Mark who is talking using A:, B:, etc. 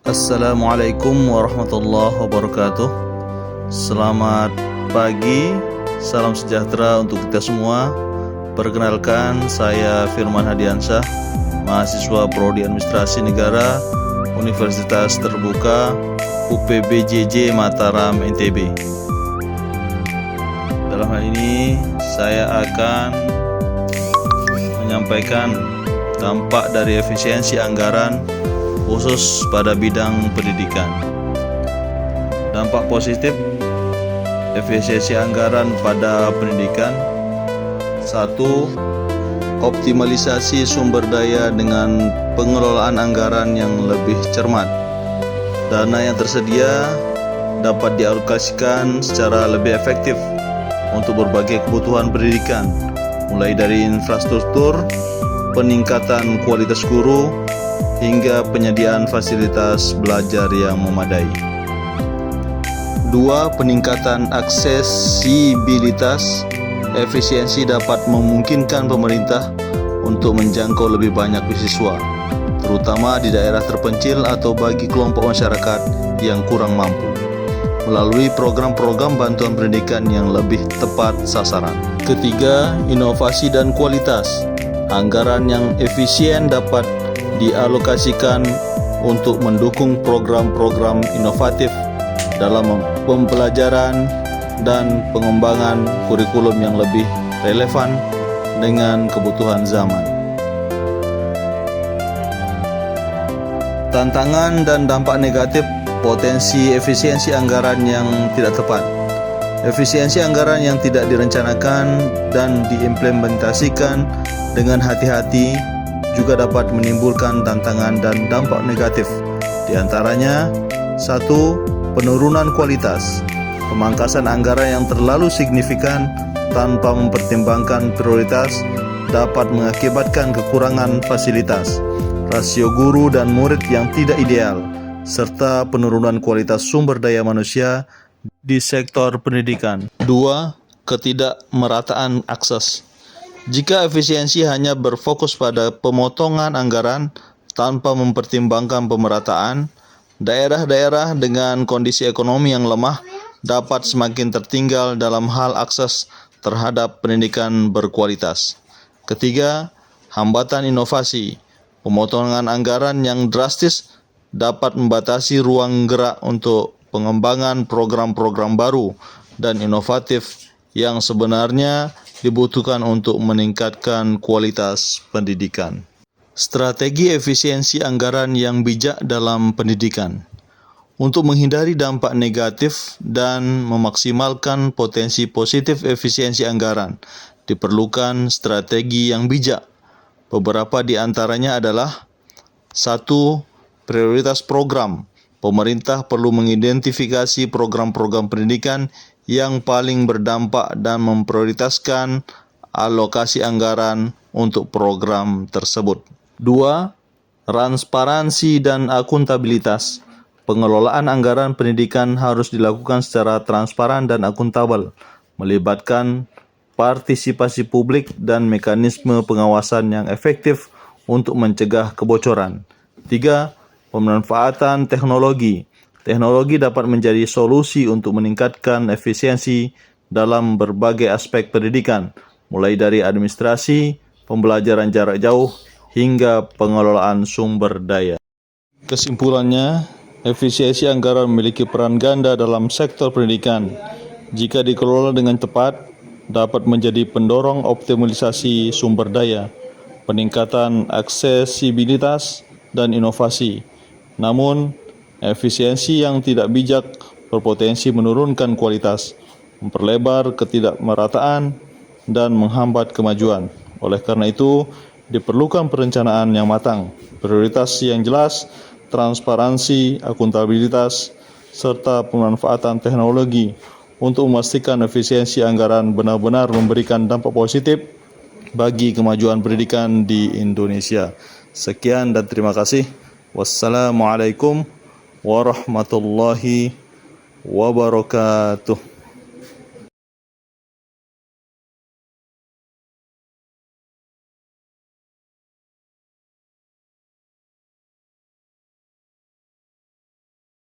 A: Assalamualaikum warahmatullahi wabarakatuh. Selamat pagi, salam sejahtera untuk kita semua. Perkenalkan, saya Firman Hadiansyah, mahasiswa Prodi Administrasi Negara Universitas Terbuka UPBJJ Mataram NTB. Dalam hal ini saya akan menyampaikan dampak dari efisiensi anggaran khusus pada bidang pendidikan. Dampak positif efisiensi anggaran pada pendidikan: 1. Optimalisasi sumber daya dengan pengelolaan anggaran yang lebih cermat. Dana yang tersedia dapat dialokasikan secara lebih efektif untuk berbagai kebutuhan pendidikan, mulai dari infrastruktur, peningkatan kualitas guru, hingga penyediaan fasilitas belajar yang memadai. 2. Peningkatan aksesibilitas. Efisiensi dapat memungkinkan pemerintah untuk menjangkau lebih banyak siswa, terutama di daerah terpencil atau bagi kelompok masyarakat yang kurang mampu, melalui program-program bantuan pendidikan yang lebih tepat sasaran. Ketiga, inovasi dan kualitas. Anggaran yang efisien dapat dialokasikan untuk mendukung program-program inovatif dalam pembelajaran dan pengembangan kurikulum yang lebih relevan dengan kebutuhan zaman. Tantangan dan dampak negatif potensi efisiensi anggaran yang tidak tepat. Efisiensi anggaran yang tidak direncanakan dan diimplementasikan dengan hati-hati juga dapat menimbulkan tantangan dan dampak negatif. Di antaranya, 1. Penurunan kualitas. Pemangkasan anggaran yang terlalu signifikan tanpa mempertimbangkan prioritas dapat mengakibatkan kekurangan fasilitas, rasio guru dan murid yang tidak ideal, serta penurunan kualitas sumber daya manusia di sektor pendidikan. 2. Ketidakmerataan akses. Jika efisiensi hanya berfokus pada pemotongan anggaran tanpa mempertimbangkan pemerataan, daerah-daerah dengan kondisi ekonomi yang lemah dapat semakin tertinggal dalam hal akses terhadap pendidikan berkualitas. Ketiga, hambatan inovasi. Pemotongan anggaran yang drastis dapat membatasi ruang gerak untuk pengembangan program-program baru dan inovatif yang sebenarnya dibutuhkan untuk meningkatkan kualitas pendidikan. Strategi efisiensi anggaran yang bijak dalam pendidikan. Untuk menghindari dampak negatif dan memaksimalkan potensi positif efisiensi anggaran, diperlukan strategi yang bijak. Beberapa di antaranya adalah: 1. Prioritas program. Pemerintah perlu mengidentifikasi program-program pendidikan yang paling berdampak dan memprioritaskan alokasi anggaran untuk program tersebut. 2. Transparansi dan akuntabilitas. Pengelolaan anggaran pendidikan harus dilakukan secara transparan dan akuntabel, melibatkan partisipasi publik dan mekanisme pengawasan yang efektif untuk mencegah kebocoran. 3. Pemanfaatan teknologi. Teknologi dapat menjadi solusi untuk meningkatkan efisiensi dalam berbagai aspek pendidikan, mulai dari administrasi, pembelajaran jarak jauh, hingga pengelolaan sumber daya. Kesimpulannya, efisiensi anggaran memiliki peran ganda dalam sektor pendidikan. Jika dikelola dengan tepat, dapat menjadi pendorong optimalisasi sumber daya, peningkatan aksesibilitas, dan inovasi. Namun, efisiensi yang tidak bijak berpotensi menurunkan kualitas, memperlebar ketidakmerataan, dan menghambat kemajuan. Oleh karena itu, diperlukan perencanaan yang matang, prioritas yang jelas, transparansi, akuntabilitas, serta pemanfaatan teknologi untuk memastikan efisiensi anggaran benar-benar memberikan dampak positif bagi kemajuan pendidikan di Indonesia. Sekian dan terima kasih. Wassalamualaikum warahmatullahi wabarakatuh.